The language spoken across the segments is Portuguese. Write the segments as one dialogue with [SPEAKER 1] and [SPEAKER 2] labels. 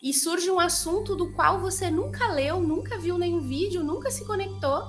[SPEAKER 1] e surge um assunto do qual você nunca leu, nunca viu nenhum vídeo, nunca se conectou,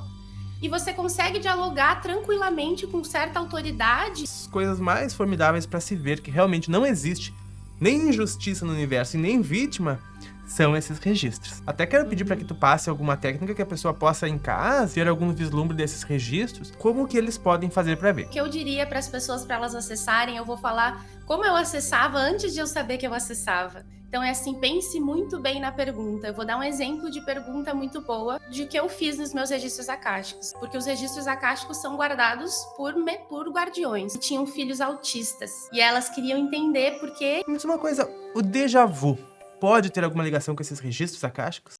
[SPEAKER 1] e você consegue dialogar tranquilamente com certa autoridade.
[SPEAKER 2] As coisas mais formidáveis para se ver que realmente não existe nem injustiça no universo e nem vítima são esses registros. Até quero pedir para que tu passe alguma técnica que a pessoa possa em casa ter algum vislumbre desses registros, como que eles podem fazer para ver.
[SPEAKER 1] O que eu diria para as pessoas para elas acessarem, eu vou falar como eu acessava antes de eu saber que eu acessava. Então é assim, pense muito bem na pergunta. Eu vou dar um exemplo de pergunta muito boa de que eu fiz nos meus registros acásticos, porque os registros acásticos são guardados por guardiões que tinham filhos autistas e elas queriam entender por que.
[SPEAKER 2] Me diz uma coisa, o déjà vu pode ter alguma ligação com esses registros acásticos?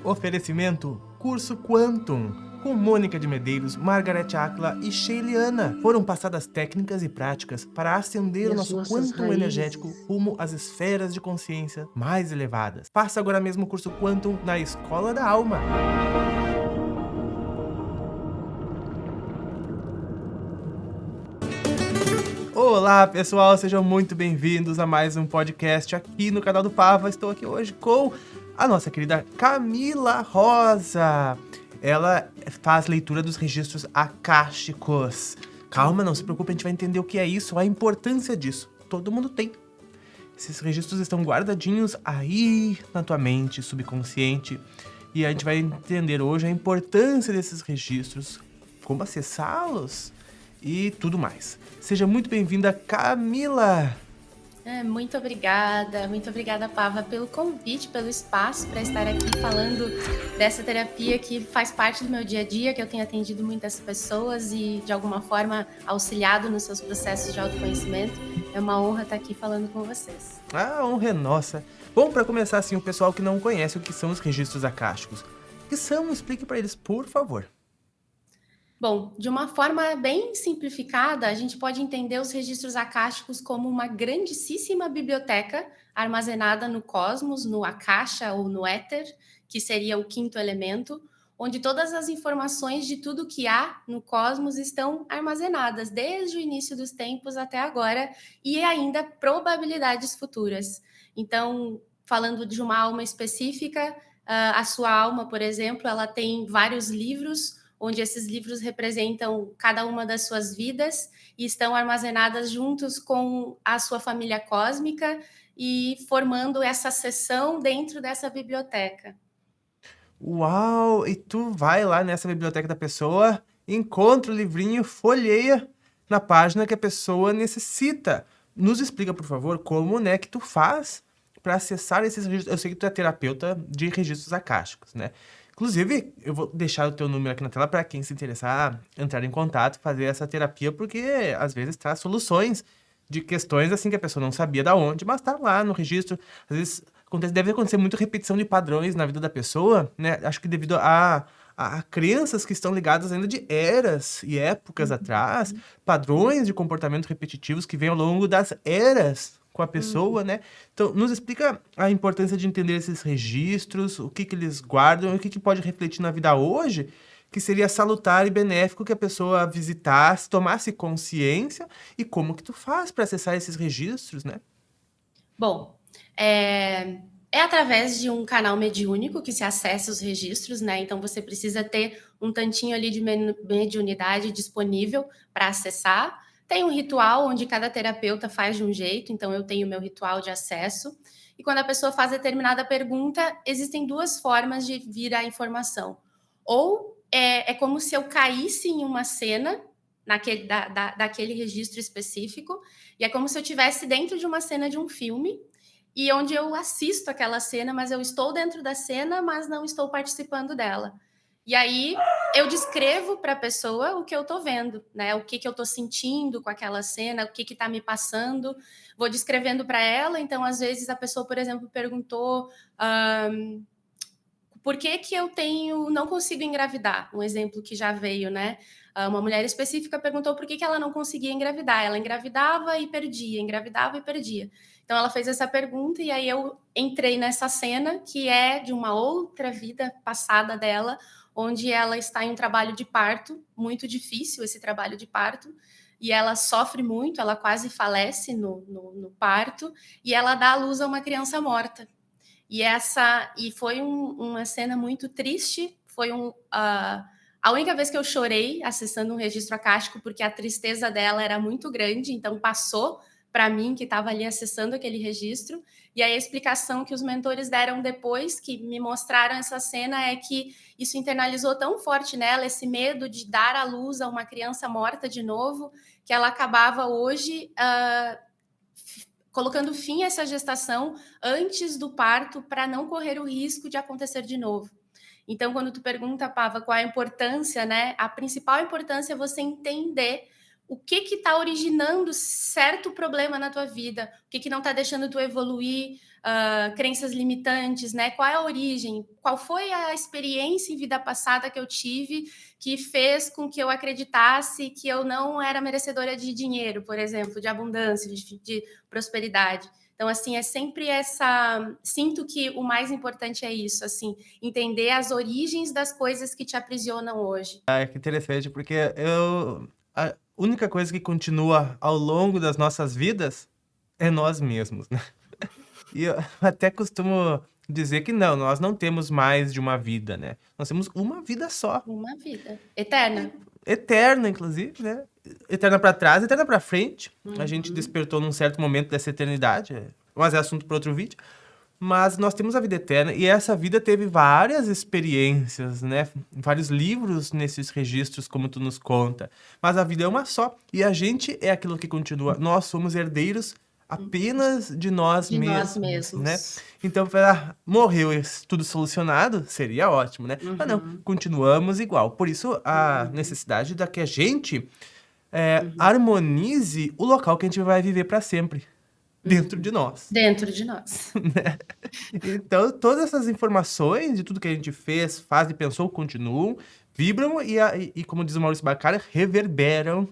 [SPEAKER 2] Oferecimento Curso Quantum, com Mônica de Medeiros, Margarete Áquila e Sheiliana. Foram passadas técnicas e práticas para acender o nosso quantum energético rumo às esferas de consciência mais elevadas. Faça agora mesmo o curso Quantum na Escola da Alma. Olá pessoal, sejam muito bem-vindos a mais um podcast aqui no canal do Pava. Estou aqui hoje com a nossa querida Camila Rosa. Ela faz leitura dos registros akáshicos. Calma, não se preocupe, a gente vai entender o que é isso, a importância disso. Todo mundo tem. Esses registros estão guardadinhos aí na tua mente subconsciente e a gente vai entender hoje a importância desses registros, como acessá-los e tudo mais. Seja muito bem-vinda, Camila!
[SPEAKER 1] Muito obrigada, Pava, pelo convite, pelo espaço para estar aqui falando dessa terapia que faz parte do meu dia a dia, que eu tenho atendido muitas pessoas e, de alguma forma, auxiliado nos seus processos de autoconhecimento. É uma honra estar aqui falando com vocês.
[SPEAKER 2] A honra é nossa. Bom, para começar assim, o pessoal que não conhece o que são os registros akáshicos. O que são? Explique para eles, por favor.
[SPEAKER 1] Bom, de uma forma bem simplificada, a gente pode entender os registros akáshicos como uma grandíssima biblioteca armazenada no cosmos, no akasha ou no éter, que seria o quinto elemento, onde todas as informações de tudo que há no cosmos estão armazenadas desde o início dos tempos até agora e ainda probabilidades futuras. Então, falando de uma alma específica, a sua alma, por exemplo, ela tem vários livros onde esses livros representam cada uma das suas vidas e estão armazenadas juntos com a sua família cósmica e formando essa seção dentro dessa biblioteca.
[SPEAKER 2] Uau! E tu vai lá nessa biblioteca da pessoa, encontra o livrinho, folheia na página que a pessoa necessita. Nos explica, por favor, como, né, que tu faz para acessar esses registros. Eu sei que tu é terapeuta de registros akáshicos, né? Inclusive, eu vou deixar o teu número aqui na tela para quem se interessar entrar em contato, fazer essa terapia, porque às vezes traz soluções de questões assim que a pessoa não sabia da onde, mas tá lá no registro. Às vezes deve acontecer muito repetição de padrões na vida da pessoa, né? Acho que devido a crenças que estão ligadas ainda de eras e épocas atrás, padrões de comportamento repetitivos que vêm ao longo das eras com a pessoa, né? Então, nos explica a importância de entender esses registros, o que eles guardam e o que pode refletir na vida hoje, que seria salutar e benéfico que a pessoa visitasse, tomasse consciência e como que tu faz para acessar esses registros, né?
[SPEAKER 1] Bom, é através de um canal mediúnico que se acessa os registros, né? Então você precisa ter um tantinho ali de mediunidade disponível para acessar. Tem um ritual onde cada terapeuta faz de um jeito, então eu tenho meu ritual de acesso. E quando a pessoa faz determinada pergunta, existem duas formas de vir a informação. Ou é como se eu caísse em uma cena daquele registro específico, e é como se eu estivesse dentro de uma cena de um filme, e onde eu assisto aquela cena, mas eu estou dentro da cena, mas não estou participando dela. E aí eu descrevo para a pessoa o que eu estou vendo, né? O que eu estou sentindo com aquela cena, o que está me passando. Vou descrevendo para ela. Então, às vezes, a pessoa, por exemplo, perguntou por que eu não consigo engravidar? Um exemplo que já veio, né? Uma mulher específica perguntou por que ela não conseguia engravidar. Ela engravidava e perdia, engravidava e perdia. Então ela fez essa pergunta e aí eu entrei nessa cena que é de uma outra vida passada dela, onde ela está em um trabalho de parto, muito difícil esse trabalho de parto, e ela sofre muito, ela quase falece no parto, e ela dá à luz a uma criança morta. E foi uma cena muito triste, foi a única vez que eu chorei acessando um registro acástico, porque a tristeza dela era muito grande, então passou para mim, que estava ali acessando aquele registro. E aí a explicação que os mentores deram depois, que me mostraram essa cena, é que isso internalizou tão forte nela, esse medo de dar à luz a uma criança morta de novo, que ela acabava hoje colocando fim a essa gestação antes do parto, para não correr o risco de acontecer de novo. Então, quando tu pergunta, Pava, qual a importância, né? A principal importância é você entender o que está originando certo problema na tua vida, o que não está deixando tu evoluir, crenças limitantes, né? Qual é a origem? Qual foi a experiência em vida passada que eu tive que fez com que eu acreditasse que eu não era merecedora de dinheiro, por exemplo, de abundância, de prosperidade? Então, assim, é sempre essa... Sinto que o mais importante é isso, assim, entender as origens das coisas que te aprisionam hoje.
[SPEAKER 2] Ah, que interessante, porque a única coisa que continua ao longo das nossas vidas é nós mesmos, né? E eu até costumo dizer que não, nós não temos mais de uma vida, né? Nós temos uma vida só,
[SPEAKER 1] Uma vida eterna.
[SPEAKER 2] eterna, inclusive, né? Eterna para trás, eterna para frente. A gente
[SPEAKER 1] Uhum.
[SPEAKER 2] despertou num certo momento dessa eternidade, mas é assunto para outro vídeo. Mas nós temos a vida eterna e essa vida teve várias experiências, né? Vários livros nesses registros, como tu nos conta. Mas a vida é uma só e a gente é aquilo que continua. Nós somos herdeiros apenas de nós
[SPEAKER 1] De nós
[SPEAKER 2] mesmos, né?
[SPEAKER 1] mesmos.
[SPEAKER 2] Então, morreu isso tudo solucionado, seria ótimo, né? Mas não,
[SPEAKER 1] Uhum.
[SPEAKER 2] continuamos igual. Por isso, a necessidade da que a gente harmonize o local que a gente vai viver para sempre, dentro de nós.
[SPEAKER 1] Dentro de nós.
[SPEAKER 2] Então, todas essas informações de tudo que a gente fez, faz e pensou continuam, vibram e como diz o Maurício Bacara, reverberam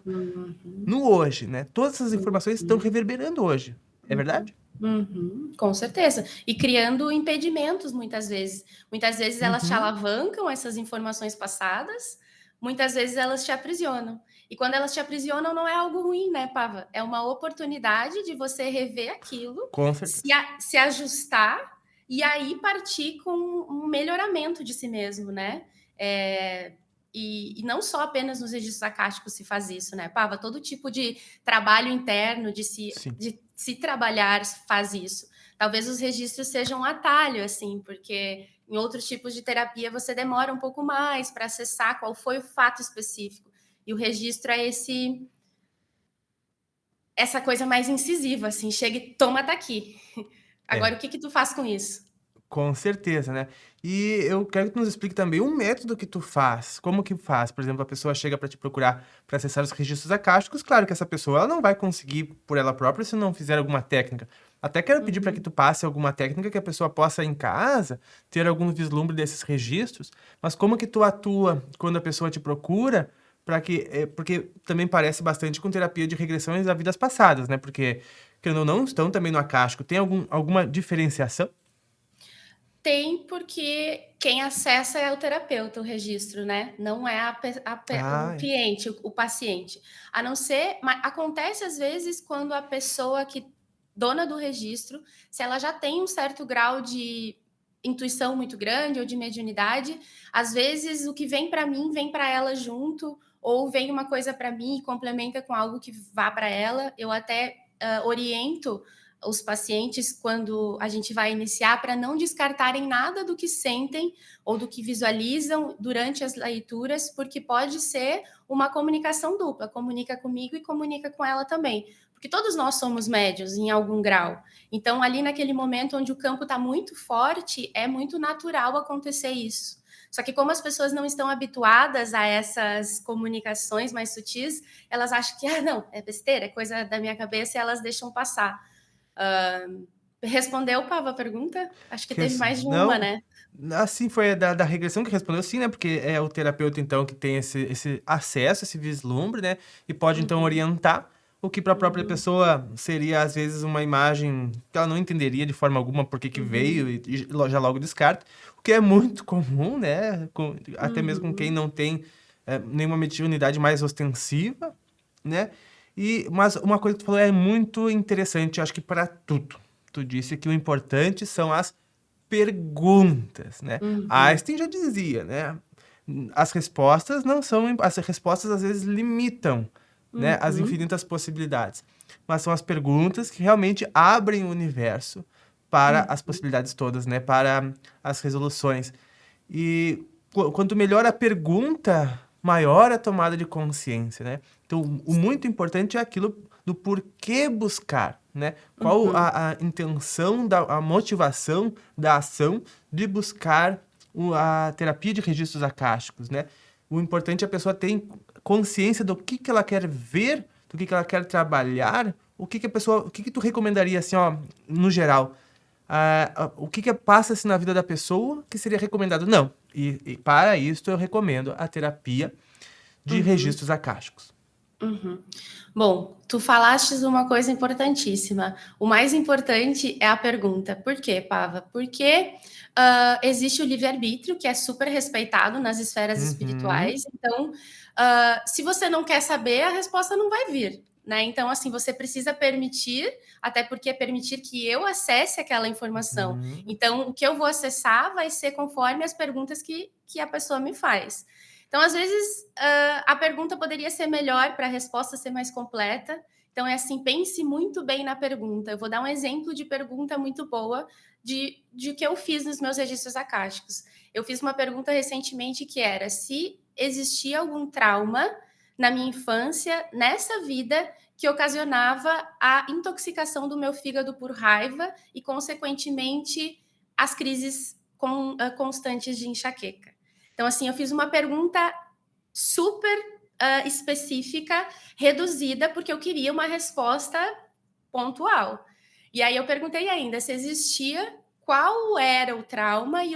[SPEAKER 2] no hoje, né? Todas essas informações estão reverberando hoje. É verdade?
[SPEAKER 1] Uhum, com certeza. E criando impedimentos, muitas vezes. Muitas vezes elas te alavancam, essas informações passadas, muitas vezes elas te aprisionam. E quando elas te aprisionam, não é algo ruim, né, Pava? É uma oportunidade de você rever aquilo,
[SPEAKER 2] Com certeza.
[SPEAKER 1] se ajustar e aí partir com um melhoramento de si mesmo, né? E não só apenas nos registros acásticos se faz isso, né, Pava? Todo tipo de trabalho interno, de
[SPEAKER 2] Sim.
[SPEAKER 1] se trabalhar faz isso. Talvez os registros sejam um atalho, assim, porque em outros tipos de terapia você demora um pouco mais para acessar qual foi o fato específico. E o registro é essa coisa mais incisiva, assim, chega e toma, tá aqui. Agora,
[SPEAKER 2] É.
[SPEAKER 1] o que tu faz com isso?
[SPEAKER 2] Com certeza, né? E eu quero que tu nos explique também um método que tu faz. Como que faz? Por exemplo, a pessoa chega para te procurar para acessar os registros acásticos. Claro que essa pessoa ela não vai conseguir por ela própria se não fizer alguma técnica. Até quero pedir para que tu passe alguma técnica que a pessoa possa em casa ter algum vislumbre desses registros. Mas como que tu atua quando a pessoa te procura para porque também parece bastante com terapia de regressões a vidas passadas, né? Porque querendo ou não estão também no acástico. Tem alguma diferenciação?
[SPEAKER 1] Tem, porque quem acessa é o terapeuta, o registro, né? Não é o
[SPEAKER 2] Ah, é.
[SPEAKER 1] cliente, o paciente. A não ser, mas acontece às vezes quando a pessoa que dona do registro, se ela já tem um certo grau de intuição muito grande ou de mediunidade, às vezes o que vem para mim vem para ela junto, ou vem uma coisa para mim e complementa com algo que vá para ela. Eu até oriento os pacientes quando a gente vai iniciar para não descartarem nada do que sentem ou do que visualizam durante as leituras, porque pode ser uma comunicação dupla, comunica comigo e comunica com ela também, porque todos nós somos médios em algum grau. Então, ali naquele momento onde o campo está muito forte, é muito natural acontecer isso. Só que como as pessoas não estão habituadas a essas comunicações mais sutis, elas acham que, não, é besteira, é coisa da minha cabeça, e elas deixam passar. Respondeu, Pava, a pergunta? Acho que teve mais de uma,
[SPEAKER 2] Não,
[SPEAKER 1] né?
[SPEAKER 2] assim, foi a da regressão que respondeu sim, né? Porque é o terapeuta, então, que tem esse acesso, esse vislumbre, né? E pode, então, orientar o que para a própria pessoa seria, às vezes, uma imagem que ela não entenderia de forma alguma por que veio e já logo descarta. O que é muito comum, né? Até mesmo com quem não tem nenhuma mediunidade mais ostensiva, né? Mas uma coisa que tu falou é muito interessante, acho que para tudo. Tu disse que o importante são as perguntas, né?
[SPEAKER 1] Uhum,
[SPEAKER 2] Einstein já dizia, né? As respostas não são, as respostas às vezes limitam, né, as
[SPEAKER 1] uhum,
[SPEAKER 2] infinitas possibilidades, mas são as perguntas que realmente abrem o universo para
[SPEAKER 1] uhum,
[SPEAKER 2] as possibilidades todas, né, para as resoluções. E quanto melhor a pergunta, maior a tomada de consciência, né? Então, o muito importante é aquilo do porquê buscar, né? Qual
[SPEAKER 1] uhum,
[SPEAKER 2] a intenção, a motivação da ação de buscar a terapia de registros acásticos, né? O importante é a pessoa ter consciência do que ela quer ver, do que ela quer trabalhar, o que tu recomendaria, assim, ó, no geral? O que passa-se na vida da pessoa que seria recomendado? Não. E para isso eu recomendo a terapia de
[SPEAKER 1] uhum.
[SPEAKER 2] registros acásticos.
[SPEAKER 1] Uhum. Bom, tu falastes uma coisa importantíssima. O mais importante é a pergunta. Por quê, Pava? Porque existe o livre-arbítrio, que é super respeitado nas esferas
[SPEAKER 2] Uhum.
[SPEAKER 1] espirituais. Então, se você não quer saber, a resposta não vai vir. Né? Então, assim, você precisa permitir, até porque é permitir que eu acesse aquela informação.
[SPEAKER 2] Uhum.
[SPEAKER 1] Então, o que eu vou acessar vai ser conforme as perguntas que a pessoa me faz. Então, às vezes, a pergunta poderia ser melhor para a resposta ser mais completa. Então, é assim, pense muito bem na pergunta. Eu vou dar um exemplo de pergunta muito boa de que eu fiz nos meus registros acásticos. Eu fiz uma pergunta recentemente que era se existia algum trauma na minha infância, nessa vida, que ocasionava a intoxicação do meu fígado por raiva e, consequentemente, as crises constantes de enxaqueca. Então, assim, eu fiz uma pergunta super específica, reduzida, porque eu queria uma resposta pontual. E aí eu perguntei ainda se existia, qual era o trauma e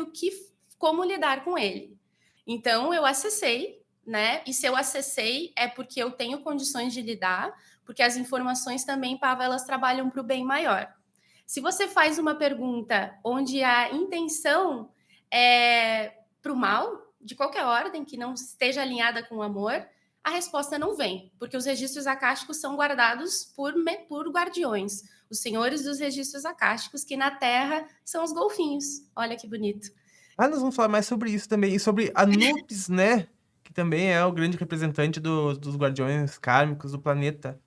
[SPEAKER 1] como lidar com ele. Então eu acessei, né? E se eu acessei é porque eu tenho condições de lidar, porque as informações também, Pava, elas trabalham para o bem maior. Se você faz uma pergunta onde a intenção é para o mal, de qualquer ordem, que não esteja alinhada com o amor, a resposta não vem, porque os registros acásticos são guardados por guardiões, os senhores dos registros acásticos, que na Terra são os golfinhos. Olha que bonito.
[SPEAKER 2] Nós vamos falar mais sobre isso também. E sobre Anubis, né? Que também é o grande representante dos guardiões kármicos do planeta.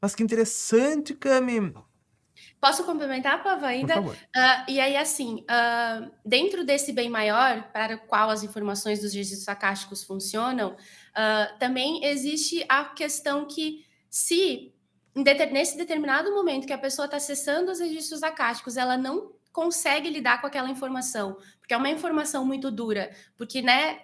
[SPEAKER 2] Mas que interessante, Cami.
[SPEAKER 1] Posso complementar, Pava,
[SPEAKER 2] Por
[SPEAKER 1] ainda?
[SPEAKER 2] favor.
[SPEAKER 1] E aí, assim, dentro desse bem maior, para o qual as informações dos registros acásticos funcionam, também existe a questão que, se nesse determinado momento que a pessoa está acessando os registros acásticos, ela não consegue lidar com aquela informação, porque é uma informação muito dura, porque, né,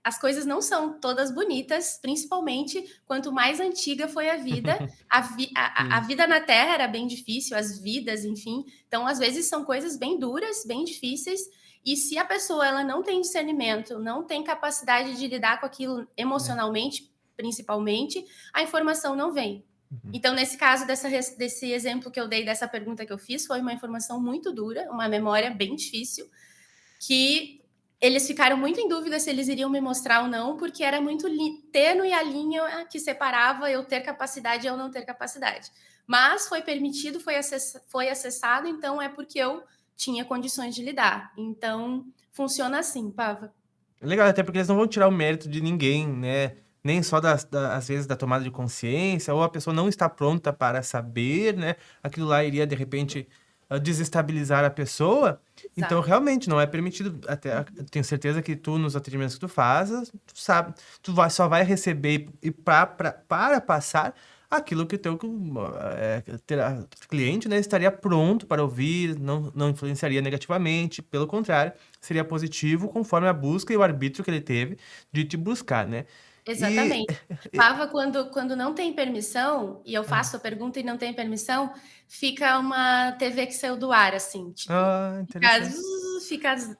[SPEAKER 1] as coisas não são todas bonitas, principalmente quanto mais antiga foi a vida, a
[SPEAKER 2] Sim.
[SPEAKER 1] vida na Terra era bem difícil, as vidas, enfim. Então, às vezes, são coisas bem duras, bem difíceis. E se a pessoa ela não tem discernimento, não tem capacidade de lidar com aquilo
[SPEAKER 2] É.
[SPEAKER 1] emocionalmente, principalmente, a informação não vem.
[SPEAKER 2] Uhum.
[SPEAKER 1] Então, nesse caso, desse exemplo que eu dei, dessa pergunta que eu fiz, foi uma informação muito dura, uma memória bem difícil, que eles ficaram muito em dúvida se eles iriam me mostrar ou não, porque era muito tênue a linha que separava eu ter capacidade e eu não ter capacidade. Mas foi permitido, foi acessado, então é porque eu tinha condições de lidar. Então, funciona assim, Pava.
[SPEAKER 2] É legal, até porque eles não vão tirar o mérito de ninguém, né? Nem só às vezes da tomada de consciência, ou a pessoa não está pronta para saber, né? Aquilo lá iria, de repente, desestabilizar a pessoa. Então,
[SPEAKER 1] Exato.
[SPEAKER 2] realmente, não é permitido. Até, eu tenho certeza que tu, nos atendimentos que tu fazes, tu sabe, só vai receber e para passar aquilo que o teu cliente, né, estaria pronto para ouvir, não influenciaria negativamente, pelo contrário, seria positivo conforme a busca e o arbítrio que ele teve de te buscar, né? E,
[SPEAKER 1] Exatamente. Pava, quando não tem permissão, e eu faço a pergunta e não tem permissão, fica uma TV que saiu do ar, assim, tipo, fica,
[SPEAKER 2] interessante.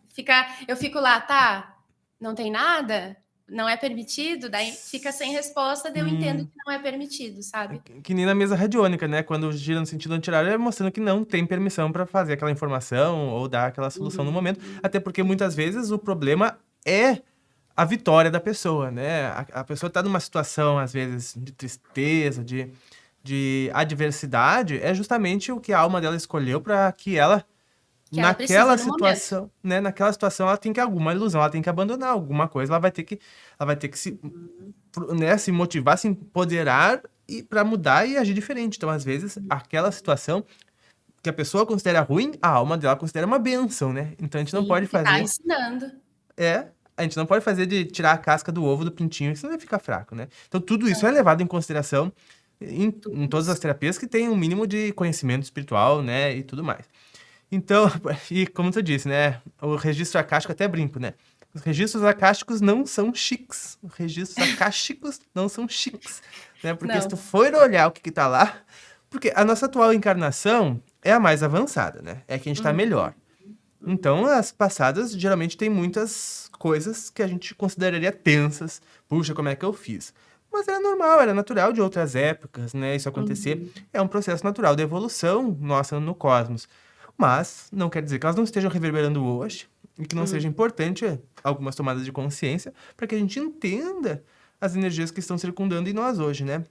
[SPEAKER 1] eu fico lá, tá, não tem nada, não é permitido, daí fica sem resposta, daí eu entendo
[SPEAKER 2] Sim.
[SPEAKER 1] que não é permitido, sabe?
[SPEAKER 2] Que nem na mesa radiônica, né? Quando gira no sentido anti-horário, é mostrando que não tem permissão para fazer aquela informação ou dar aquela solução no momento.
[SPEAKER 1] Uhum.
[SPEAKER 2] Até porque muitas vezes o problema é a vitória da pessoa, né? A pessoa tá numa situação, às vezes, de tristeza, de adversidade é justamente o que a alma dela escolheu para que ela,
[SPEAKER 1] Que ela
[SPEAKER 2] naquela
[SPEAKER 1] precisa no momento.
[SPEAKER 2] situação, né, naquela situação, ela tem que alguma ilusão, ela tem que abandonar alguma coisa, ela vai ter que se, né, se motivar, se empoderar e para mudar e agir diferente. Então, às vezes, aquela situação que a pessoa considera ruim, a alma dela considera uma bênção, né? Então a gente não
[SPEAKER 1] Sim,
[SPEAKER 2] pode
[SPEAKER 1] porque tá
[SPEAKER 2] fazer
[SPEAKER 1] ensinando.
[SPEAKER 2] a gente não pode fazer de tirar a casca do ovo do pintinho, senão ele fica fraco, né? Então tudo isso é levado em consideração em
[SPEAKER 1] Tudo
[SPEAKER 2] todas as
[SPEAKER 1] isso.
[SPEAKER 2] terapias que têm um mínimo de conhecimento espiritual, né, e tudo mais. Então, e como tu disse, né, o registro acástico, até brinco, né? Os registros acásticos não são chiques. Os registros acásticos não são chiques, né? Porque se tu
[SPEAKER 1] Não.
[SPEAKER 2] for olhar o que que tá lá, porque a nossa atual encarnação é a mais avançada, né? É que a gente tá
[SPEAKER 1] Uhum,
[SPEAKER 2] melhor.
[SPEAKER 1] uhum,
[SPEAKER 2] Então, as passadas geralmente tem muitas coisas que a gente consideraria tensas. Puxa, como é que eu fiz? Mas era normal, era natural de outras épocas, né? Isso acontecer.
[SPEAKER 1] uhum,
[SPEAKER 2] É um processo natural da evolução nossa no cosmos. Mas não quer dizer que elas não estejam reverberando hoje e que não seja
[SPEAKER 1] uhum.
[SPEAKER 2] importante algumas tomadas de consciência para que a gente entenda as energias que estão circundando em nós hoje, né?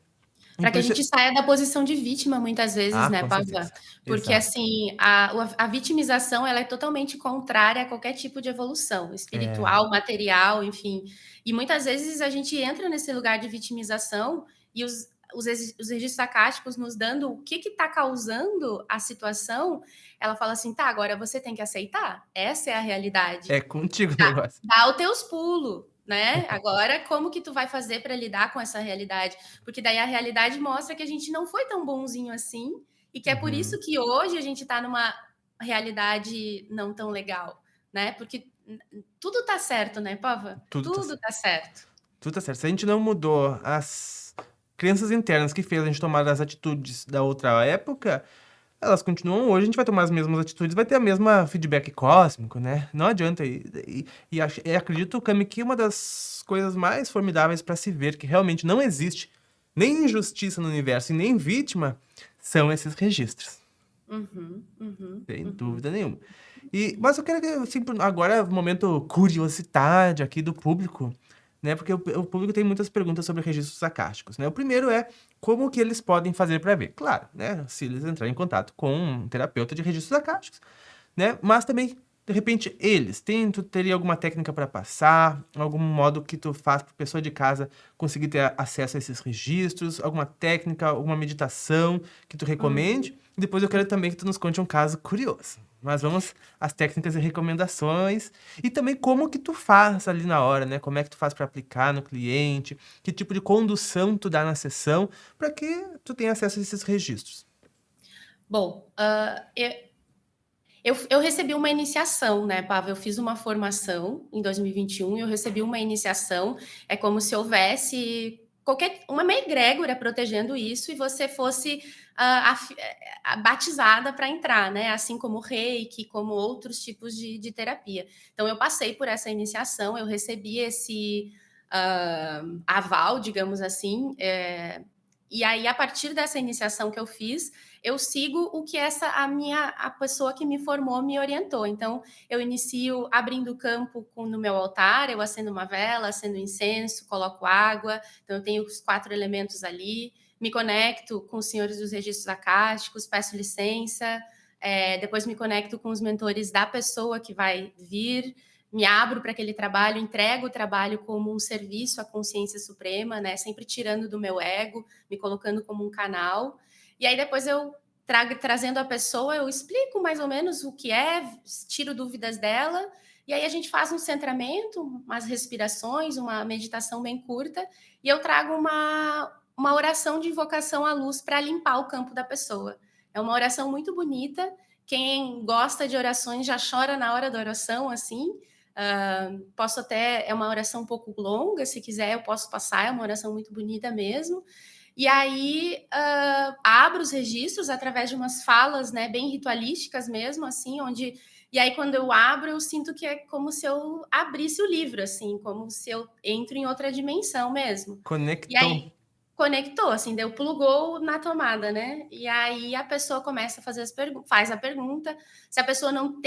[SPEAKER 2] E
[SPEAKER 1] Para que
[SPEAKER 2] por
[SPEAKER 1] a
[SPEAKER 2] isso.
[SPEAKER 1] gente saia da posição de vítima muitas vezes,
[SPEAKER 2] Ah,
[SPEAKER 1] né,
[SPEAKER 2] com
[SPEAKER 1] Pavã?
[SPEAKER 2] certeza.
[SPEAKER 1] Porque,
[SPEAKER 2] Exato.
[SPEAKER 1] assim, a vitimização, ela é totalmente contrária a qualquer tipo de evolução,
[SPEAKER 2] É,
[SPEAKER 1] espiritual, material, enfim. E muitas vezes a gente entra nesse lugar de vitimização e os registros acásticos nos dando o que está causando a situação, ela fala assim, tá, agora você tem que aceitar, essa é a realidade.
[SPEAKER 2] é contigo o
[SPEAKER 1] Dá
[SPEAKER 2] negócio.
[SPEAKER 1] dá os teus pulos, né. Agora como que tu vai fazer para lidar com essa realidade? Porque daí a realidade mostra que a gente não foi tão bonzinho assim, e que é por isso
[SPEAKER 2] Uhum.
[SPEAKER 1] que hoje a gente está numa realidade não tão legal, né, porque tudo tá certo, né, Pava?
[SPEAKER 2] Tudo tá
[SPEAKER 1] Tudo
[SPEAKER 2] certo.
[SPEAKER 1] tá certo.
[SPEAKER 2] Tudo tá certo. Se a gente não mudou as crenças internas que fez a gente tomar as atitudes da outra época, elas continuam hoje, a gente vai tomar as mesmas atitudes, vai ter a mesma feedback cósmico, né? Não adianta. E acredito, Cami, que uma das coisas mais formidáveis para se ver que realmente não existe nem injustiça no universo e nem vítima são esses registros.
[SPEAKER 1] Uhum, uhum,
[SPEAKER 2] Sem
[SPEAKER 1] uhum.
[SPEAKER 2] dúvida nenhuma. Mas eu quero que, assim, agora, momento curiosidade aqui do público, né? Porque o público tem muitas perguntas sobre registros acásticos, né? O primeiro é como que eles podem fazer para ver? Claro, né? Se eles entrarem em contato com um terapeuta de registros acásticos, né? Mas também, de repente, tu teria alguma técnica para passar, algum modo que tu faz para pessoa de casa conseguir ter acesso a esses registros, alguma técnica, alguma meditação que tu
[SPEAKER 1] Uhum.
[SPEAKER 2] recomende? E depois eu quero também que tu nos conte um caso curioso. Mas vamos às técnicas e recomendações e também como que tu faz ali na hora, né? Como é que tu faz para aplicar no cliente? Que tipo de condução tu dá na sessão para que tu tenha acesso a esses registros?
[SPEAKER 1] Bom, eu recebi uma iniciação, né, Pava? Eu fiz uma formação em 2021 e eu recebi uma iniciação. É como se houvesse uma egrégora protegendo isso e você fosse batizada para entrar, né? Assim como o reiki, como outros tipos de terapia. Então, eu passei por essa iniciação, eu recebi esse aval, digamos assim. E aí, a partir dessa iniciação que eu fiz, eu sigo o que a pessoa que me formou me orientou. Então, eu inicio abrindo o campo no meu altar, eu acendo uma vela, acendo incenso, coloco água, então eu tenho os 4 elementos ali, me conecto com os senhores dos registros acásticos, peço licença, depois me conecto com os mentores da pessoa que vai vir, me abro para aquele trabalho, entrego o trabalho como um serviço à consciência suprema, né? Sempre tirando do meu ego, me colocando como um canal. E aí depois eu trazendo a pessoa, eu explico mais ou menos o que é, tiro dúvidas dela, e aí a gente faz um centramento, umas respirações, uma meditação bem curta, e eu trago uma oração de invocação à luz para limpar o campo da pessoa. É uma oração muito bonita. Quem gosta de orações já chora na hora da oração, assim. Posso até. É uma oração um pouco longa, se quiser, eu posso passar. É uma oração muito bonita mesmo. E aí abro os registros através de umas falas, né, bem ritualísticas mesmo, assim, onde. E aí, quando eu abro, eu sinto que é como se eu abrisse o livro, assim, como se eu entro em outra dimensão mesmo. E
[SPEAKER 2] Conectou.
[SPEAKER 1] aí conectou, assim, deu plugou na tomada, né? E aí a pessoa começa a fazer faz a pergunta. Se a pessoa não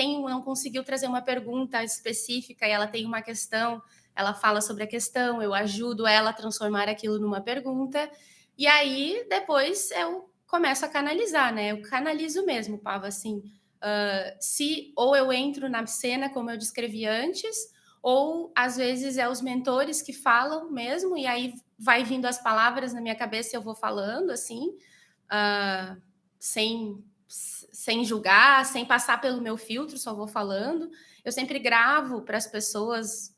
[SPEAKER 1] conseguiu trazer uma pergunta específica e ela tem uma questão, ela fala sobre a questão, eu ajudo ela a transformar aquilo numa pergunta. E aí, depois, eu começo a canalizar, né? Eu canalizo mesmo, Pava, assim, se ou eu entro na cena como eu descrevi antes, ou às vezes é os mentores que falam mesmo, e aí vai vindo as palavras na minha cabeça e eu vou falando, assim, uh, sem, sem julgar, sem passar pelo meu filtro, só vou falando. Eu sempre gravo para as pessoas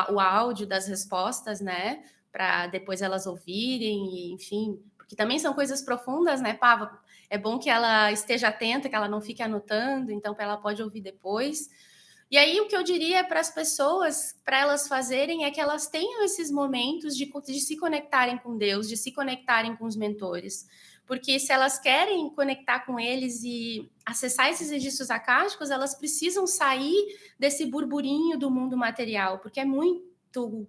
[SPEAKER 1] o áudio das respostas, né? Para depois elas ouvirem, e, enfim, porque também são coisas profundas, né, Pava? É bom que ela esteja atenta, que ela não fique anotando, então ela pode ouvir depois. E aí o que eu diria para as pessoas, para elas fazerem, é que elas tenham esses momentos de se conectarem com Deus, de se conectarem com os mentores. Porque se elas querem conectar com eles e acessar esses registros acásticos, elas precisam sair desse burburinho do mundo material, porque é muito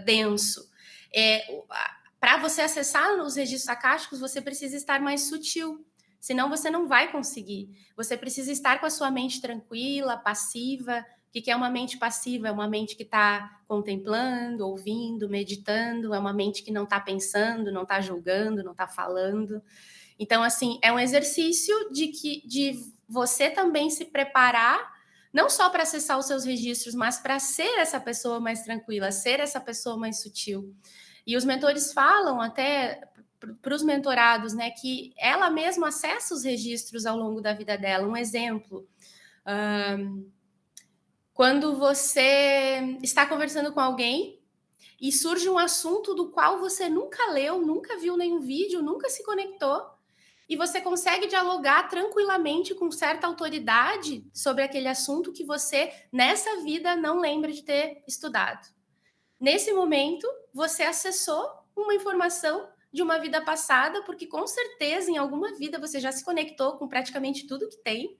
[SPEAKER 1] denso. Para você acessar os registros acásticos, você precisa estar mais sutil. Senão você não vai conseguir. Você precisa estar com a sua mente tranquila, passiva. O que é uma mente passiva? É uma mente que está contemplando, ouvindo, meditando. É uma mente que não está pensando, não está julgando, não está falando. Então, assim, é um exercício de você também se preparar, não só para acessar os seus registros, mas para ser essa pessoa mais tranquila, ser essa pessoa mais sutil. E os mentores falam até para os mentorados, né, que ela mesma acessa os registros ao longo da vida dela. Um exemplo, quando você está conversando com alguém e surge um assunto do qual você nunca leu, nunca viu nenhum vídeo, nunca se conectou, e você consegue dialogar tranquilamente com certa autoridade sobre aquele assunto que você, nessa vida, não lembra de ter estudado. Nesse momento, você acessou uma informação de uma vida passada, porque com certeza em alguma vida você já se conectou com praticamente tudo que tem,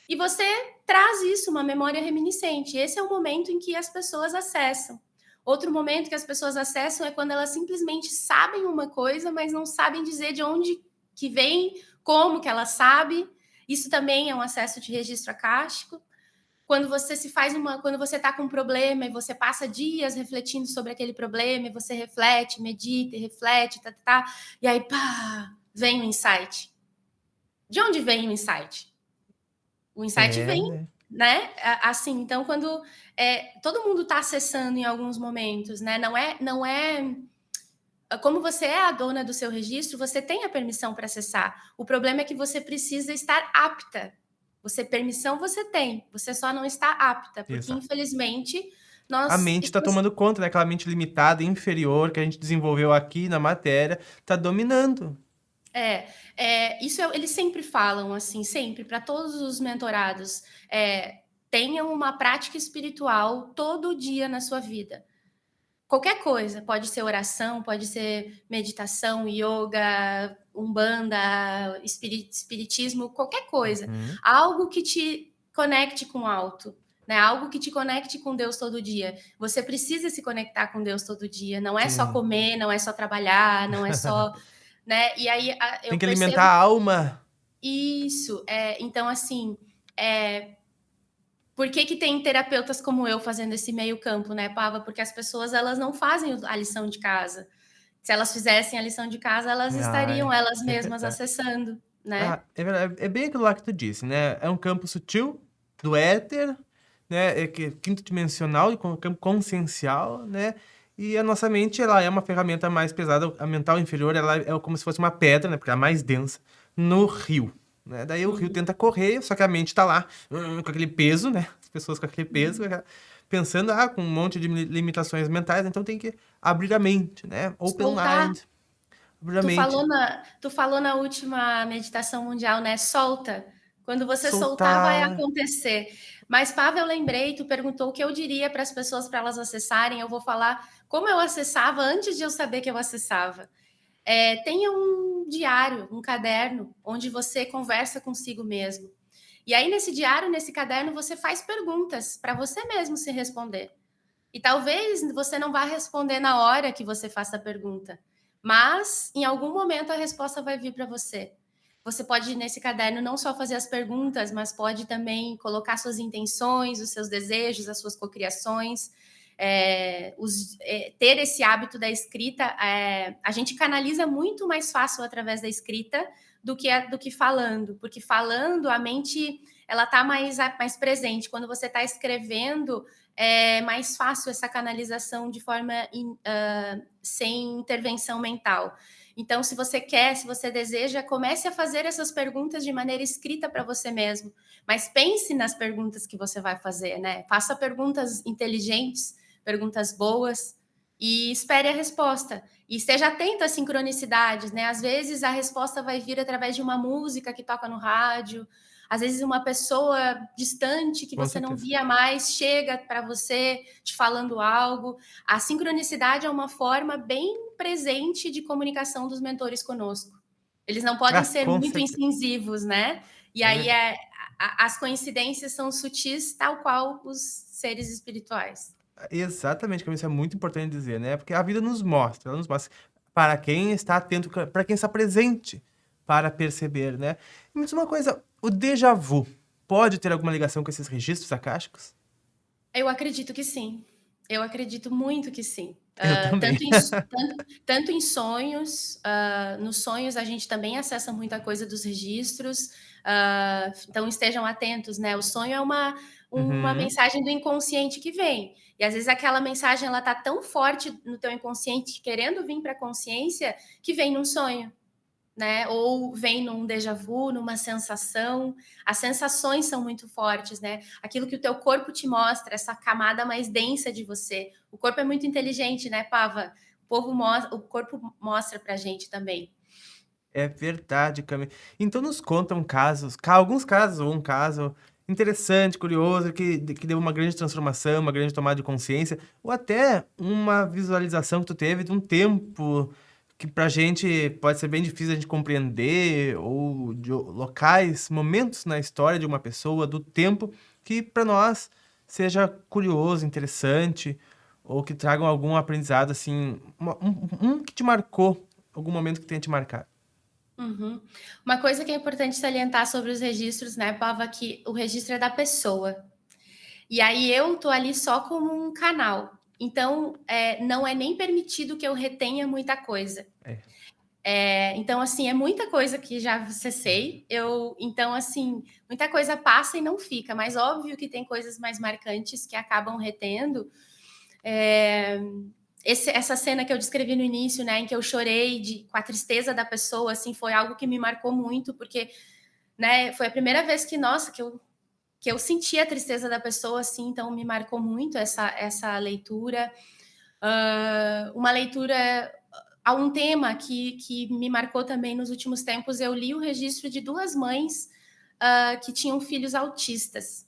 [SPEAKER 1] e você traz isso, uma memória reminiscente. Esse é o momento em que as pessoas acessam. Outro momento que as pessoas acessam é quando elas simplesmente sabem uma coisa, mas não sabem dizer de onde que vem, como que ela sabe. Isso também é um acesso de registro acástico. Quando você quando você está com um problema e você passa dias refletindo sobre aquele problema, e você reflete, medita, reflete, e aí pá, vem o insight. De onde vem o insight? O insight
[SPEAKER 2] É,
[SPEAKER 1] vem,
[SPEAKER 2] né?
[SPEAKER 1] né? Assim, então quando todo mundo está acessando em alguns momentos, né? Não é como você é a dona do seu registro, você tem a permissão para acessar. O problema é que você precisa estar apta. Permissão você tem, você só não está apta, porque
[SPEAKER 2] Exato.
[SPEAKER 1] infelizmente
[SPEAKER 2] A
[SPEAKER 1] nós
[SPEAKER 2] mente está
[SPEAKER 1] estamos.
[SPEAKER 2] tomando conta, né? Aquela mente limitada, inferior, que a gente desenvolveu aqui na matéria, tá dominando.
[SPEAKER 1] Eles sempre falam assim, sempre, para todos os mentorados, tenham uma prática espiritual todo dia na sua vida. Qualquer coisa, pode ser oração, pode ser meditação, yoga, umbanda, espiritismo, qualquer coisa.
[SPEAKER 2] Uhum.
[SPEAKER 1] Algo que te conecte com o alto, né? Algo que te conecte com Deus todo dia. Você precisa se conectar com Deus todo dia. Não é só
[SPEAKER 2] Sim.
[SPEAKER 1] comer, não é só trabalhar, não é só, né? E aí eu
[SPEAKER 2] Tem que alimentar
[SPEAKER 1] percebo
[SPEAKER 2] a alma.
[SPEAKER 1] isso. Então, assim, por que tem terapeutas como eu fazendo esse meio campo, né, Pava? Porque as pessoas, elas não fazem a lição de casa. Se elas fizessem a lição de casa, elas estariam
[SPEAKER 2] Ai,
[SPEAKER 1] elas
[SPEAKER 2] é
[SPEAKER 1] mesmas
[SPEAKER 2] verdade.
[SPEAKER 1] acessando, né?
[SPEAKER 2] Ah, é verdade. É bem aquilo lá que tu disse, né? É um campo sutil do éter, né? É que quinto dimensional, campo consciencial, né? E a nossa mente, ela é uma ferramenta mais pesada. A mental inferior, ela é como se fosse uma pedra, né? Porque ela é mais densa no rio, né? Daí o rio
[SPEAKER 1] Uhum,
[SPEAKER 2] tenta correr, só que a mente tá lá com aquele peso, né? As pessoas com aquele peso,
[SPEAKER 1] uhum.
[SPEAKER 2] pensando, com um monte de limitações mentais, então tem que abrir a mente, né? Open
[SPEAKER 1] Soltar.
[SPEAKER 2] mind, abrir a mente,
[SPEAKER 1] Tu falou na última meditação mundial, né? Solta. Quando você soltar, vai
[SPEAKER 2] soltar.
[SPEAKER 1] acontecer. Mas, Pavel, eu lembrei, tu perguntou o que eu diria para as pessoas para elas acessarem. Eu vou falar como eu acessava antes de eu saber que eu acessava. Tenha um diário, um caderno, onde você conversa consigo mesmo. E aí, nesse diário, nesse caderno, você faz perguntas para você mesmo se responder. E talvez você não vá responder na hora que você faça a pergunta, mas em algum momento a resposta vai vir para você. Você pode, nesse caderno, não só fazer as perguntas, mas pode também colocar suas intenções, os seus desejos, as suas cocriações. ter esse hábito da escrita, a gente canaliza muito mais fácil através da escrita do que falando, porque falando a mente ela está mais presente. Quando você está escrevendo, é mais fácil essa canalização de forma sem intervenção mental. Então, se você quer, se você deseja, comece a fazer essas perguntas de maneira escrita para você mesmo. Mas pense nas perguntas que você vai fazer, né? Faça perguntas inteligentes, perguntas boas e espere a resposta. E esteja atento às sincronicidades, né? Às vezes a resposta vai vir através de uma música que toca no rádio, às vezes uma pessoa distante que
[SPEAKER 2] Com
[SPEAKER 1] você não
[SPEAKER 2] certeza.
[SPEAKER 1] via mais chega para você te falando algo. A sincronicidade é uma forma bem presente de comunicação dos mentores conosco. Eles não podem ser
[SPEAKER 2] Com
[SPEAKER 1] muito
[SPEAKER 2] certeza.
[SPEAKER 1] incisivos, né? E
[SPEAKER 2] É
[SPEAKER 1] aí
[SPEAKER 2] verdade.
[SPEAKER 1] as coincidências são sutis, tal qual os seres espirituais.
[SPEAKER 2] Exatamente, Camila, isso é muito importante dizer, né? Porque a vida nos mostra, ela nos mostra para quem está atento, para quem está presente para perceber, né? E me diz uma coisa, o déjà vu pode ter alguma ligação com esses registros akáshicos?
[SPEAKER 1] Eu acredito que sim. Eu acredito muito que sim.
[SPEAKER 2] Eu também.
[SPEAKER 1] Tanto em sonhos, nos sonhos a gente também acessa muita coisa dos registros, então estejam atentos, né? O sonho é uma
[SPEAKER 2] Uhum.
[SPEAKER 1] mensagem do inconsciente que vem. E às vezes aquela mensagem ela tá tão forte no teu inconsciente, querendo vir para a consciência, que vem num sonho, né? Ou vem num déjà vu, numa sensação. As sensações são muito fortes, né? Aquilo que o teu corpo te mostra, essa camada mais densa de você. O corpo é muito inteligente, né, Pava? O corpo mostra pra gente também.
[SPEAKER 2] É verdade, Cami. Então nos contam casos, alguns casos ou um caso interessante, curioso, que deu uma grande transformação, uma grande tomada de consciência, ou até uma visualização que tu teve de um tempo que pra gente pode ser bem difícil a gente compreender, ou de locais, momentos na história de uma pessoa, do tempo, que para nós seja curioso, interessante, ou que tragam algum aprendizado, assim, um que te marcou, algum momento que tenha te marcado.
[SPEAKER 1] Uhum. Uma coisa que é importante salientar sobre os registros, né, Pava, que o registro é da pessoa. E aí eu tô ali só como um canal. Então, não é nem permitido que eu retenha muita coisa.
[SPEAKER 2] É.
[SPEAKER 1] Então, assim, é muita coisa que já acessei. Então, assim, muita coisa passa e não fica, mas óbvio que tem coisas mais marcantes que acabam retendo. É, essa cena que eu descrevi no início, né, em que eu chorei com a tristeza da pessoa, assim, foi algo que me marcou muito, porque, né, foi a primeira vez que eu senti a tristeza da pessoa, assim, então me marcou muito essa leitura. Uma leitura a um tema que me marcou também nos últimos tempos. Eu li o registro de duas mães que tinham filhos autistas.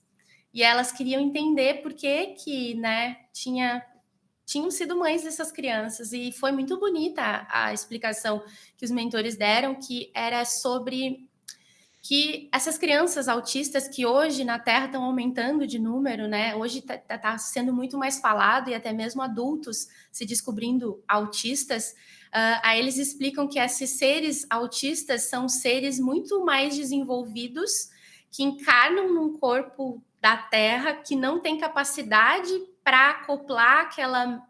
[SPEAKER 1] E elas queriam entender por que né, tinham sido mães dessas crianças. E foi muito bonita a explicação que os mentores deram, que era sobre que essas crianças autistas que hoje na Terra estão aumentando de número, né? Hoje está sendo muito mais falado e até mesmo adultos se descobrindo autistas. Aí eles explicam que esses seres autistas são seres muito mais desenvolvidos que encarnam num corpo da Terra que não tem capacidade para acoplar aquela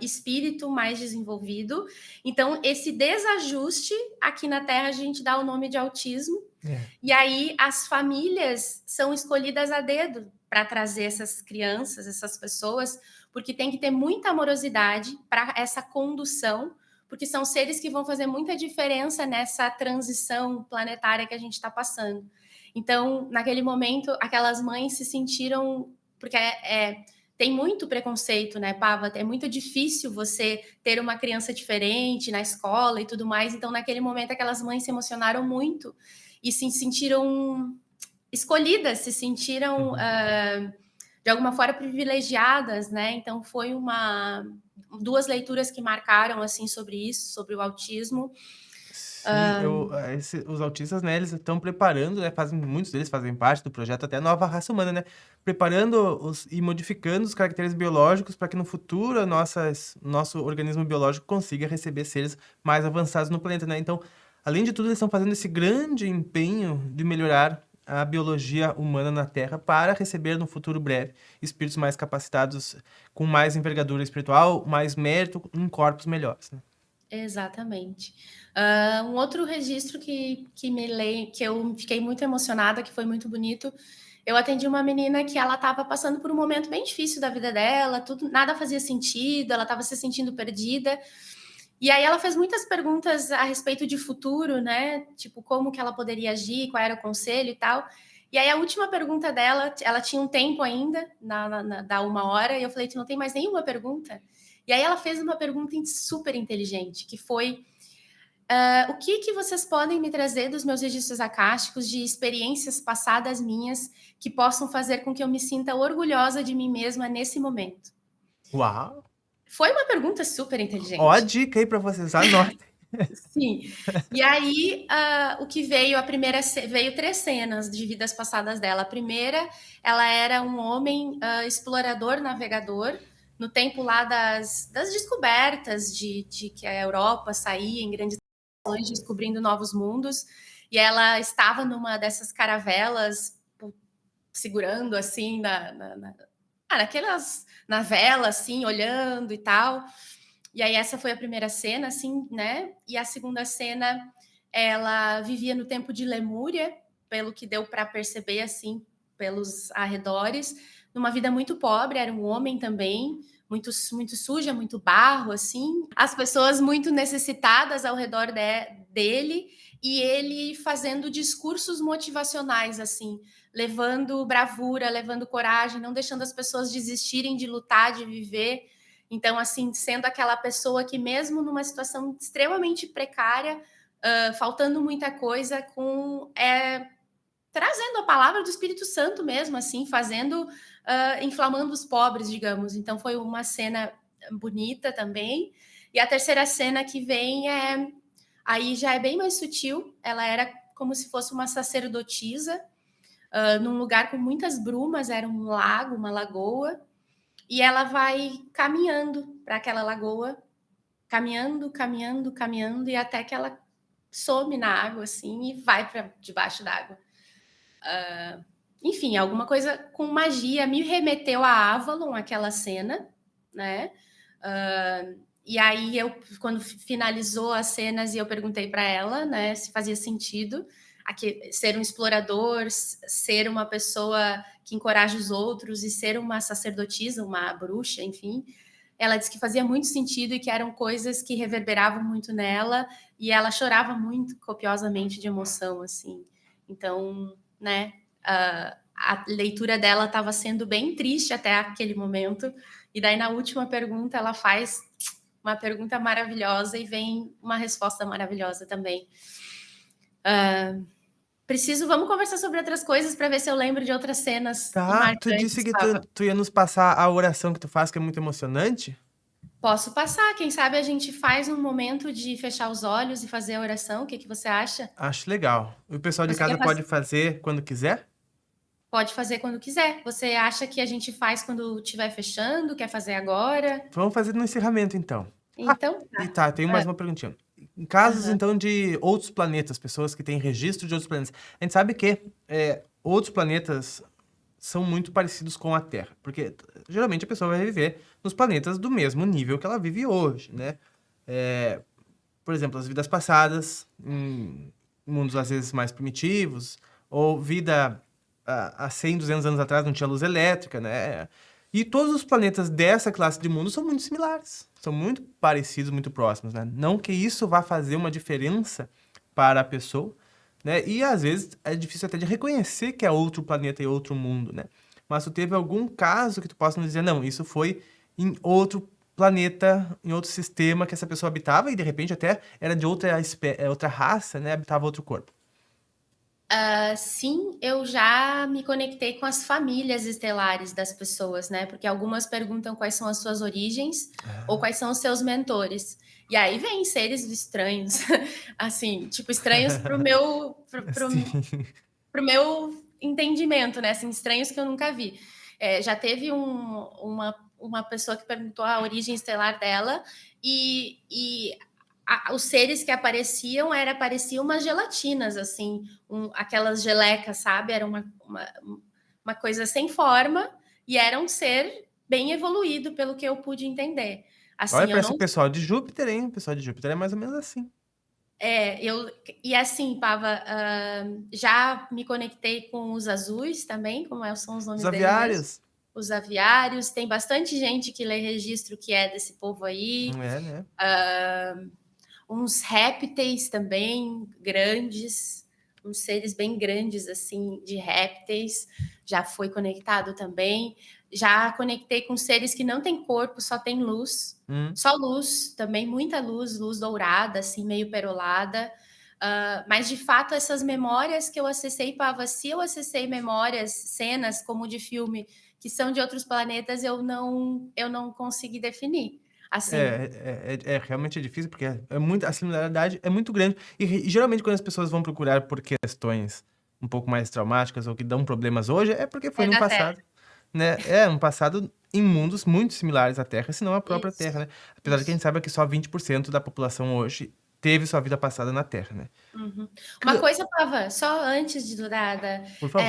[SPEAKER 1] espírito mais desenvolvido. Então, esse desajuste aqui na Terra a gente dá o nome de autismo.
[SPEAKER 2] É.
[SPEAKER 1] E aí as famílias são escolhidas a dedo para trazer essas crianças, essas pessoas, porque tem que ter muita amorosidade para essa condução, porque são seres que vão fazer muita diferença nessa transição planetária que a gente está passando. Então, naquele momento, aquelas mães se sentiram. Porque tem muito preconceito, né, Pava? É muito difícil você ter uma criança diferente na escola e tudo mais. Então, naquele momento, aquelas mães se emocionaram muito e se sentiram escolhidas, se sentiram
[SPEAKER 2] Uhum.
[SPEAKER 1] de alguma forma privilegiadas, né? Então foi duas leituras que marcaram assim sobre isso, sobre o autismo.
[SPEAKER 2] Sim, os autistas, né, eles estão preparando, né, muitos deles fazem parte do projeto até Nova Raça Humana, né, preparando e modificando os caracteres biológicos para que no futuro nosso organismo biológico consiga receber seres mais avançados no planeta, né. Então, além de tudo, eles estão fazendo esse grande empenho de melhorar a biologia humana na Terra para receber no futuro breve espíritos mais capacitados, com mais envergadura espiritual, mais mérito, em corpos melhores, né?
[SPEAKER 1] Exatamente. Um outro registro que eu fiquei muito emocionada, que foi muito bonito. Eu atendi uma menina que ela estava passando por um momento bem difícil da vida dela, tudo, nada fazia sentido, ela estava se sentindo perdida. E aí ela fez muitas perguntas a respeito de futuro, né? Tipo, como que ela poderia agir, qual era o conselho e tal. E aí a última pergunta dela, ela tinha um tempo ainda, da 1 hora, e eu falei, tu não tem mais nenhuma pergunta? E aí ela fez uma pergunta super inteligente, que foi, o que vocês podem me trazer dos meus registros acásticos, de experiências passadas minhas, que possam fazer com que eu me sinta orgulhosa de mim mesma nesse momento?
[SPEAKER 2] Uau!
[SPEAKER 1] Foi uma pergunta super
[SPEAKER 2] Ó a
[SPEAKER 1] inteligente.
[SPEAKER 2] dica aí para vocês, anotem.
[SPEAKER 1] Sim. E aí, o que veio, veio 3 cenas de vidas passadas dela. A primeira, ela era um homem explorador, navegador, no tempo lá das descobertas de que a Europa saía em grandes nações, descobrindo novos mundos. E ela estava numa dessas caravelas, segurando assim, na vela, assim, olhando e tal. E aí essa foi a primeira cena, assim, né? E a segunda cena, ela vivia no tempo de Lemúria, pelo que deu para perceber, assim, pelos arredores, numa vida muito pobre, era um homem também, muito suja, muito barro, assim. As pessoas muito necessitadas ao redor dele e ele fazendo discursos motivacionais, assim, levando bravura, levando coragem, não deixando as pessoas desistirem de lutar, de viver. Então, assim, sendo aquela pessoa que, mesmo numa situação extremamente precária, faltando muita coisa, trazendo a palavra do Espírito Santo mesmo, assim, inflamando os pobres, digamos. Então, foi uma cena bonita também. E a terceira cena que vem aí já é bem mais sutil. Ela era como se fosse uma sacerdotisa, num lugar com muitas brumas, era um lago, uma lagoa, e ela vai caminhando para aquela lagoa, caminhando, caminhando, caminhando, e até que ela some na água, assim, e vai para debaixo d'água. Enfim, alguma coisa com magia. Me remeteu a Avalon, aquela cena, né? E aí, quando finalizou as cenas, e eu perguntei para ela, né, se fazia sentido ser um explorador, ser uma pessoa que encoraja os outros e ser uma sacerdotisa, uma bruxa, enfim. Ela disse que fazia muito sentido e que eram coisas que reverberavam muito nela, e ela chorava muito copiosamente de emoção, assim. Então, né, a leitura dela estava sendo bem triste até aquele momento, e daí na última pergunta ela faz uma pergunta maravilhosa e vem uma resposta maravilhosa também. Vamos conversar sobre outras coisas para ver se eu lembro de outras cenas
[SPEAKER 2] Tá, tu disse
[SPEAKER 1] marcantes,
[SPEAKER 2] que
[SPEAKER 1] Papa.
[SPEAKER 2] tu ia nos passar a oração que tu faz, que é muito emocionante?
[SPEAKER 1] Posso passar, quem sabe a gente faz um momento de fechar os olhos e fazer a oração, o que você acha?
[SPEAKER 2] Acho legal. O pessoal de
[SPEAKER 1] Você quer
[SPEAKER 2] casa
[SPEAKER 1] fazer?
[SPEAKER 2] pode fazer quando quiser?
[SPEAKER 1] Pode fazer quando quiser. Você acha que a gente faz quando estiver fechando? Quer fazer agora?
[SPEAKER 2] Vamos fazer no encerramento, então. Ah,
[SPEAKER 1] Então
[SPEAKER 2] e
[SPEAKER 1] tá.
[SPEAKER 2] tá, tenho mais uma perguntinha. Em casos,
[SPEAKER 1] Aham.
[SPEAKER 2] então, de outros planetas, pessoas que têm registro de outros planetas, a gente sabe que outros planetas são muito parecidos com a Terra, porque geralmente a pessoa vai viver nos planetas do mesmo nível que ela vive hoje, né? Por exemplo, as vidas passadas, em mundos às vezes mais primitivos, ou vida há 100, 200 anos atrás não tinha luz elétrica, né? E todos os planetas dessa classe de mundo são muito similares, são muito parecidos, muito próximos, né? Não que isso vá fazer uma diferença para a pessoa, né? E às vezes é difícil até de reconhecer que é outro planeta e outro mundo, né? Mas tu teve algum caso que tu possa nos dizer, não, isso foi em outro planeta, em outro sistema que essa pessoa habitava e de repente até era de outra raça, né? Habitava outro corpo.
[SPEAKER 1] Sim, eu já me conectei com as famílias estelares das pessoas, né? Porque algumas perguntam quais são as suas origens ou quais são os seus mentores. E aí vem seres estranhos, assim, tipo, estranhos
[SPEAKER 2] Sim.
[SPEAKER 1] pro meu entendimento, né? Assim, estranhos que eu nunca vi. Já teve uma pessoa que perguntou a origem estelar dela e os seres que apareciam pareciam umas gelatinas, assim, aquelas gelecas, sabe? Era uma coisa sem forma e era um ser bem evoluído, pelo que eu pude entender.
[SPEAKER 2] Olha,
[SPEAKER 1] Assim, eu
[SPEAKER 2] parece o
[SPEAKER 1] não.
[SPEAKER 2] pessoal de Júpiter, hein? O pessoal de Júpiter é mais ou menos assim.
[SPEAKER 1] E assim, Pava, já me conectei com os azuis também, são os
[SPEAKER 2] Os
[SPEAKER 1] nomes deles mesmo.
[SPEAKER 2] aviários.
[SPEAKER 1] Os aviários, tem bastante gente que lê registro que é desse povo aí.
[SPEAKER 2] É, né?
[SPEAKER 1] Uns répteis também grandes, uns seres bem grandes assim de répteis, já foi conectado também. Já conectei com seres que não têm corpo, só tem luz. Só luz, também muita luz, luz dourada, assim, meio perolada. Mas de fato, essas memórias que eu acessei, Pava, se eu acessei memórias, cenas como de filme, que são de outros planetas, eu não consegui definir. Assim,
[SPEAKER 2] Realmente difícil, porque a similaridade é muito grande. E geralmente quando as pessoas vão procurar por questões um pouco mais traumáticas ou que dão problemas hoje, é porque foi
[SPEAKER 1] é
[SPEAKER 2] num
[SPEAKER 1] da Terra.
[SPEAKER 2] passado, né? Um passado em mundos muito similares à Terra, se não a própria
[SPEAKER 1] Isso,
[SPEAKER 2] Terra, né? Apesar de que a
[SPEAKER 1] isso.
[SPEAKER 2] gente sabe que só 20% da população hoje teve sua vida passada na Terra, né?
[SPEAKER 1] Uhum. Uma
[SPEAKER 2] Cleo,
[SPEAKER 1] coisa, Pava, só antes de
[SPEAKER 2] por favor.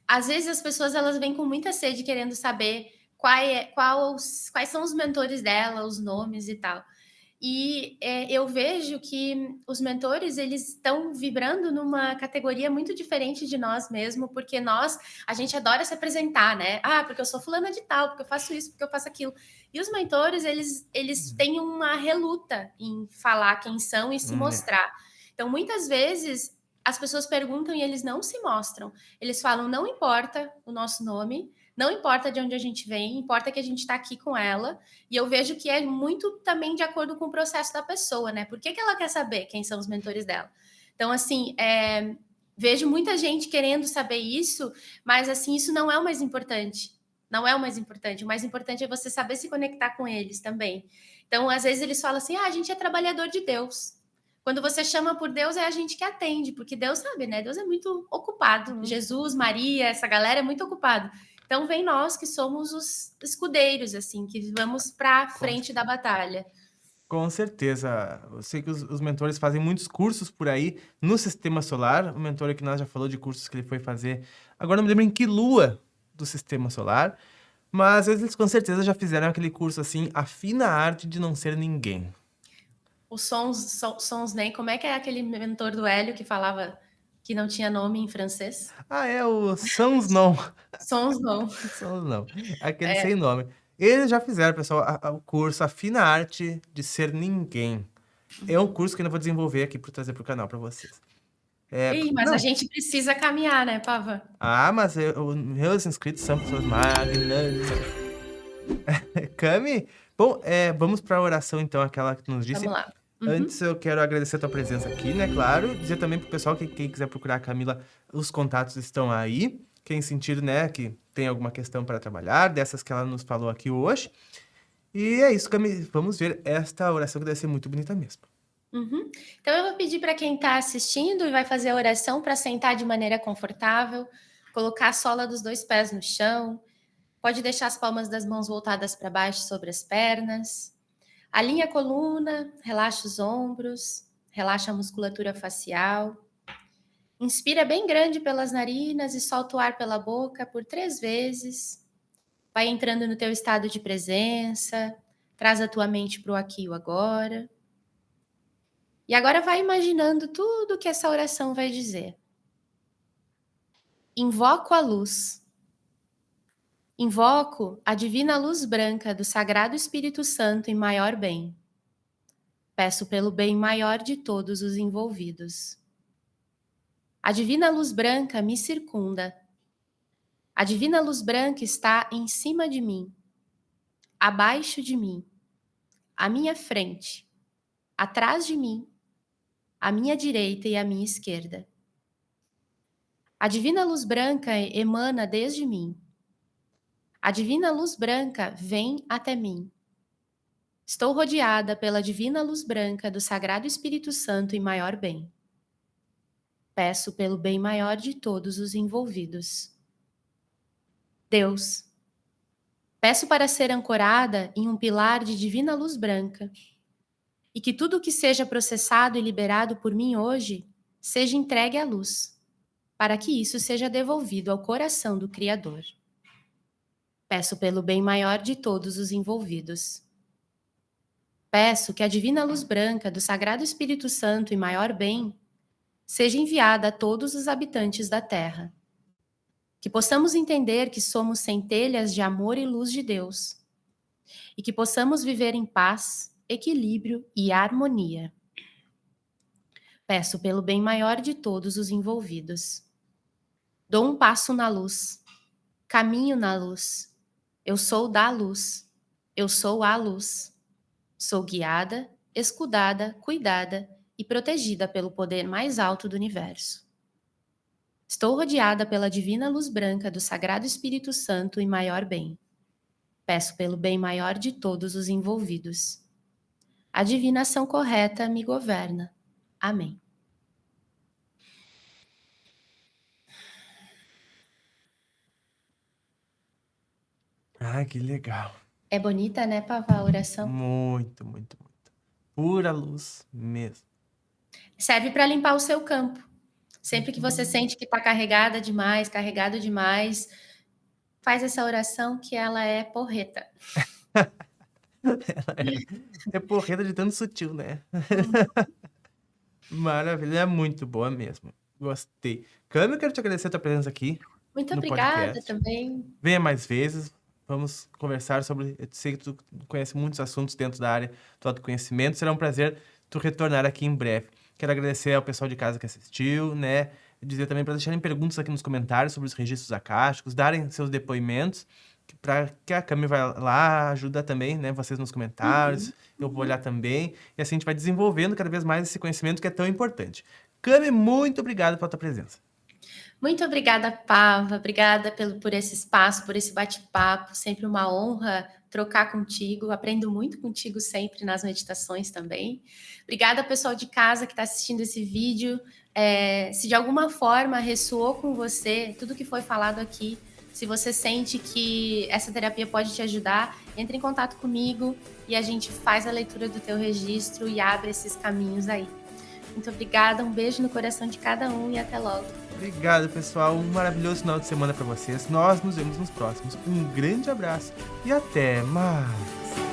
[SPEAKER 1] às vezes as pessoas elas vêm com muita sede querendo saber quais são os mentores dela, os nomes e tal. E eu vejo que os mentores eles estão vibrando numa categoria muito diferente de nós mesmo, porque a gente adora se apresentar, né? Ah, porque eu sou fulana de tal, porque eu faço isso, porque eu faço aquilo. E os mentores, eles têm uma reluta em falar quem são e se
[SPEAKER 2] É.
[SPEAKER 1] mostrar. Então, muitas vezes, as pessoas perguntam e eles não se mostram. Eles falam, não importa o nosso nome, não importa de onde a gente vem, importa que a gente está aqui com ela. E eu vejo que é muito também de acordo com o processo da pessoa, né? Por que ela quer saber quem são os mentores dela? Então, assim, vejo muita gente querendo saber isso, mas, assim, isso não é o mais importante. Não é o mais importante. O mais importante é você saber se conectar com eles também. Então, às vezes eles falam assim: a gente é trabalhador de Deus. Quando você chama por Deus, é a gente que atende, porque Deus sabe, né? Deus é muito ocupado. Jesus, Maria, essa galera é muito ocupada. Então vem nós que somos os escudeiros, assim, que vamos para
[SPEAKER 2] Com
[SPEAKER 1] frente da batalha.
[SPEAKER 2] Com certeza. Eu sei que os mentores fazem muitos cursos por aí no sistema solar. O mentor aqui nós já falou de cursos que ele foi fazer. Agora não me lembro em que lua do sistema solar. Mas eles com certeza já fizeram aquele curso assim, a fina arte de não ser ninguém.
[SPEAKER 1] Os sons nem. Como é que é aquele mentor do Hélio que falava que não tinha nome em francês?
[SPEAKER 2] Ah, é o Sans não.
[SPEAKER 1] Sons não.
[SPEAKER 2] Sans não. Aquele sem nome. Eles já fizeram, pessoal, o curso A Fina Arte de Ser Ninguém. É um curso que eu ainda vou desenvolver aqui para trazer para o canal para vocês.
[SPEAKER 1] Mas a
[SPEAKER 2] Não,
[SPEAKER 1] gente precisa caminhar, né, Pava?
[SPEAKER 2] mas meus inscritos são pessoas magnânimas. Cami, bom, vamos para a oração então, aquela que tu nos
[SPEAKER 1] Vamos
[SPEAKER 2] disse.
[SPEAKER 1] lá.
[SPEAKER 2] Antes
[SPEAKER 1] Uhum.
[SPEAKER 2] eu quero agradecer a tua presença aqui, né? Claro, dizer também pro pessoal que quem quiser procurar a Camila, os contatos estão aí. Quem sentir, né, que tem alguma questão para trabalhar, dessas que ela nos falou aqui hoje. E é isso, Cami, vamos ver esta oração que deve ser muito bonita mesmo.
[SPEAKER 1] Uhum. Então, eu vou pedir para quem está assistindo e vai fazer a oração para sentar de maneira confortável, colocar a sola dos 2 pés no chão, pode deixar as palmas das mãos voltadas para baixo sobre as pernas, alinha a coluna, relaxa os ombros, relaxa a musculatura facial, inspira bem grande pelas narinas e solta o ar pela boca por 3 vezes, vai entrando no teu estado de presença, traz a tua mente para o aqui e o agora. E agora vai imaginando tudo que essa oração vai dizer. Invoco a luz. Invoco a divina luz branca do Sagrado Espírito Santo em maior bem. Peço pelo bem maior de todos os envolvidos. A divina luz branca me circunda. A divina luz branca está em cima de mim, abaixo de mim, à minha frente, atrás de mim, à minha direita e à minha esquerda. A divina luz branca emana desde mim. A divina luz branca vem até mim. Estou rodeada pela divina luz branca do Sagrado Espírito Santo em maior bem. Peço pelo bem maior de todos os envolvidos. Deus, peço para ser ancorada em um pilar de divina luz branca, e que tudo que seja processado e liberado por mim hoje seja entregue à luz, para que isso seja devolvido ao coração do Criador. Peço pelo bem maior de todos os envolvidos. Peço que a divina luz branca do Sagrado Espírito Santo e maior bem seja enviada a todos os habitantes da Terra. Que possamos entender que somos centelhas de amor e luz de Deus, e que possamos viver em paz, equilíbrio e harmonia. Peço pelo bem maior de todos os envolvidos. Dou um passo na luz, caminho na luz. Eu sou da luz, eu sou a luz. Sou guiada, escudada, cuidada e protegida pelo poder mais alto do universo. Estou rodeada pela divina luz branca do Sagrado Espírito Santo e maior bem. Peço pelo bem maior de todos os envolvidos. A divina ação correta me governa. Amém.
[SPEAKER 2] Ah, que legal.
[SPEAKER 1] É bonita, né, Pavá, a oração?
[SPEAKER 2] Muito, muito, muito. Pura luz mesmo.
[SPEAKER 1] Serve para limpar o seu campo. Sempre que você sente que está carregada demais, carregado demais, faz essa oração que ela é porreta.
[SPEAKER 2] É porreta de tanto sutil, né? Maravilha, é muito boa mesmo. Gostei. Cami, eu quero te agradecer a tua presença aqui
[SPEAKER 1] Muito
[SPEAKER 2] no
[SPEAKER 1] obrigada
[SPEAKER 2] podcast.
[SPEAKER 1] também.
[SPEAKER 2] Venha mais vezes. Vamos conversar sobre. Eu sei que tu conhece muitos assuntos dentro da área do autoconhecimento. Será um prazer tu retornar aqui em breve. Quero agradecer ao pessoal de casa que assistiu, né? Dizer também para deixarem perguntas aqui nos comentários sobre os registros acásticos, darem seus depoimentos, para que a Cami vai lá, ajuda também, né? Vocês nos comentários, eu vou olhar também. E assim a gente vai desenvolvendo cada vez mais esse conhecimento que é tão importante. Cami, muito obrigado pela tua presença.
[SPEAKER 1] Muito obrigada, Pava. Obrigada por esse espaço, por esse bate-papo. Sempre uma honra trocar contigo. Aprendo muito contigo sempre nas meditações também. Obrigada, pessoal de casa que está assistindo esse vídeo. Se de alguma forma ressoou com você tudo que foi falado aqui, se você sente que essa terapia pode te ajudar, entre em contato comigo e a gente faz a leitura do teu registro e abre esses caminhos aí. Muito obrigada, um beijo no coração de cada um e até logo.
[SPEAKER 2] Obrigado, pessoal. Um maravilhoso final de semana para vocês. Nós nos vemos nos próximos. Um grande abraço e até mais.